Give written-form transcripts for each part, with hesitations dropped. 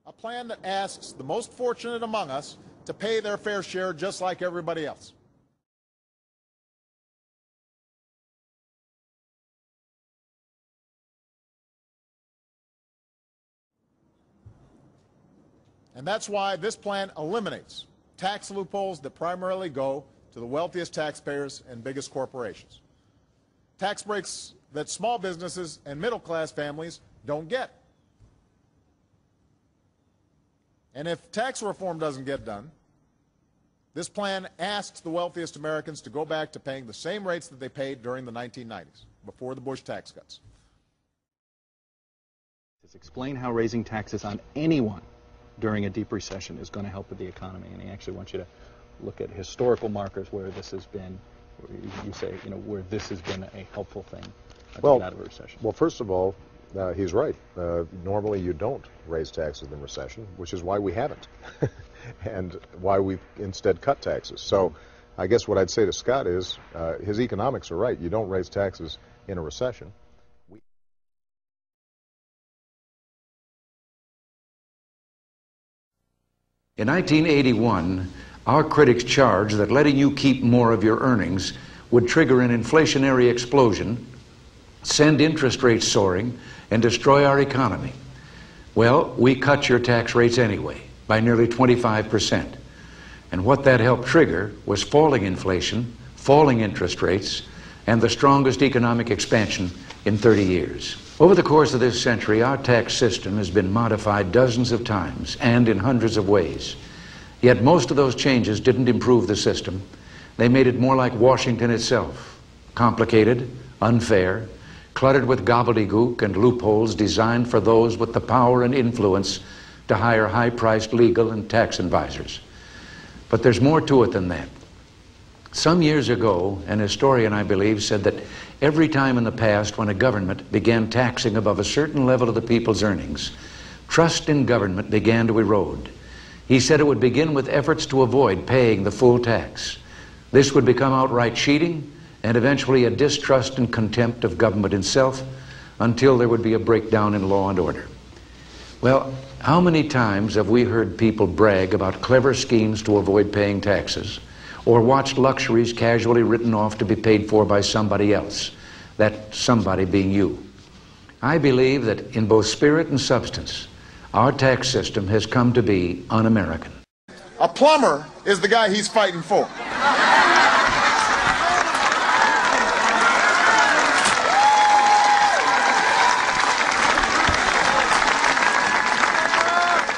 A plan that asks the most fortunate among us to pay their fair share just like everybody else. And that's why this plan eliminates tax loopholes that primarily go to the wealthiest taxpayers and biggest corporations. Tax breaks that small businesses and middle-class families don't get. And if tax reform doesn't get done, this plan asks the wealthiest Americans to go back to paying the same rates that they paid during the 1990s, before the Bush tax cuts. Explain how raising taxes on anyone during a deep recession is going to help with the economy, and he actually wants you to look at historical markers where this has been, you say, where this has been a helpful thing to get out of a recession. Well, first of all, he's right. Normally you don't raise taxes in recession, which is why we haven't, and why we've instead cut taxes. So I guess what I'd say to Scott is his economics are right. You don't raise taxes in a recession. In 1981, our critics charged that letting you keep more of your earnings would trigger an inflationary explosion, send interest rates soaring, and destroy our economy. Well, we cut your tax rates anyway, by nearly 25%. And what that helped trigger was falling inflation, falling interest rates, and the strongest economic expansion in 30 years. Over the course of this century, our tax system has been modified dozens of times and in hundreds of ways. Yet most of those changes didn't improve the system. They made it more like Washington itself, complicated, unfair, cluttered with gobbledygook and loopholes designed for those with the power and influence to hire high-priced legal and tax advisors. But there's more to it than that. Some years ago, an historian, I believe, said that every time in the past when a government began taxing above a certain level of the people's earnings, trust in government began to erode. He said it would begin with efforts to avoid paying the full tax. This would become outright cheating and eventually a distrust and contempt of government itself until there would be a breakdown in law and order. Well, how many times have we heard people brag about clever schemes to avoid paying taxes, or watched luxuries casually written off to be paid for by somebody else, that somebody being you? I believe that in both spirit and substance, our tax system has come to be un-American. A plumber is the guy he's fighting for.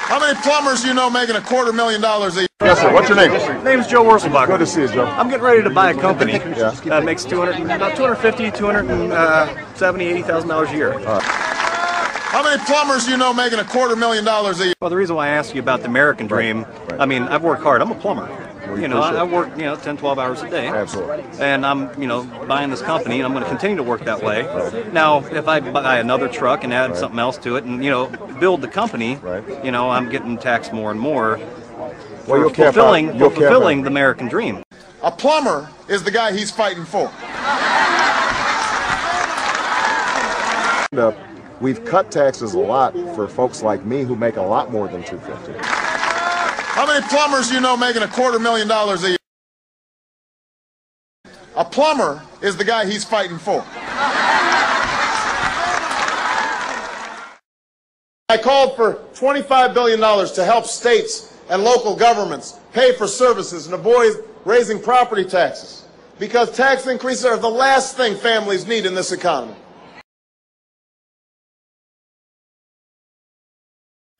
How many plumbers do you know making $250,000 a year? Yes, sir. What's your name? Name's Joe Wurzelbach. Good to see you, Joe. I'm getting ready to buy a company that makes about $250,000, $270,000, $80,000 a year. How many plumbers do you know making $250,000 a year? Well, the reason why I asked you about the American dream, I mean, I've worked hard. I'm a plumber. I work, 10, 12 hours a day. Absolutely. And I'm, buying this company, and I'm going to continue to work that way. Now, if I buy another truck and add something else to it and, build the company, I'm getting taxed more and more for fulfilling the American dream. A plumber is the guy he's fighting for. We've cut taxes a lot for folks like me who make a lot more than $250,000. How many plumbers do you know making $250,000 a year? A plumber is the guy he's fighting for. I called for $25 billion to help states and local governments pay for services and avoid raising property taxes, because tax increases are the last thing families need in this economy.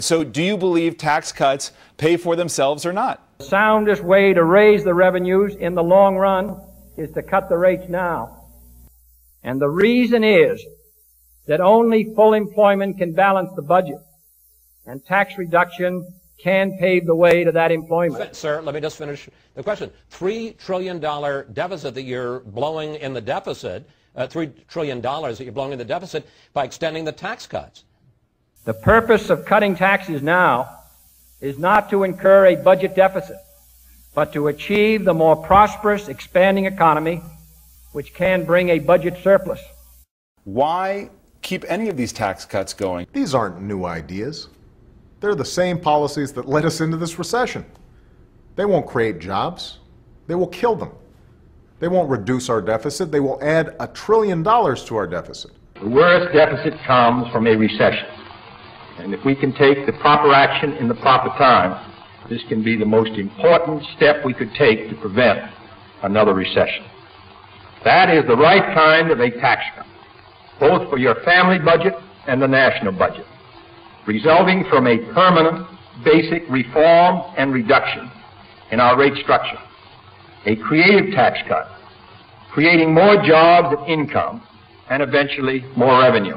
So do you believe tax cuts pay for themselves or not? The soundest way to raise the revenues in the long run is to cut the rates now. And the reason is that only full employment can balance the budget, and tax reduction can pave the way to that employment. Sir, let me just finish the question. $3 trillion deficit that you're blowing in the deficit, $3 trillion that you're blowing in the deficit by extending the tax cuts. The purpose of cutting taxes now is not to incur a budget deficit, but to achieve the more prosperous, expanding economy, which can bring a budget surplus. Why keep any of these tax cuts going? These aren't new ideas. They're the same policies that led us into this recession. They won't create jobs. They will kill them. They won't reduce our deficit. They will add $1 trillion to our deficit. The worst deficit comes from a recession. And if we can take the proper action in the proper time, this can be the most important step we could take to prevent another recession. That is the right kind of a tax cut, both for your family budget and the national budget, resulting from a permanent basic reform and reduction in our rate structure, a creative tax cut, creating more jobs and income, and eventually more revenue.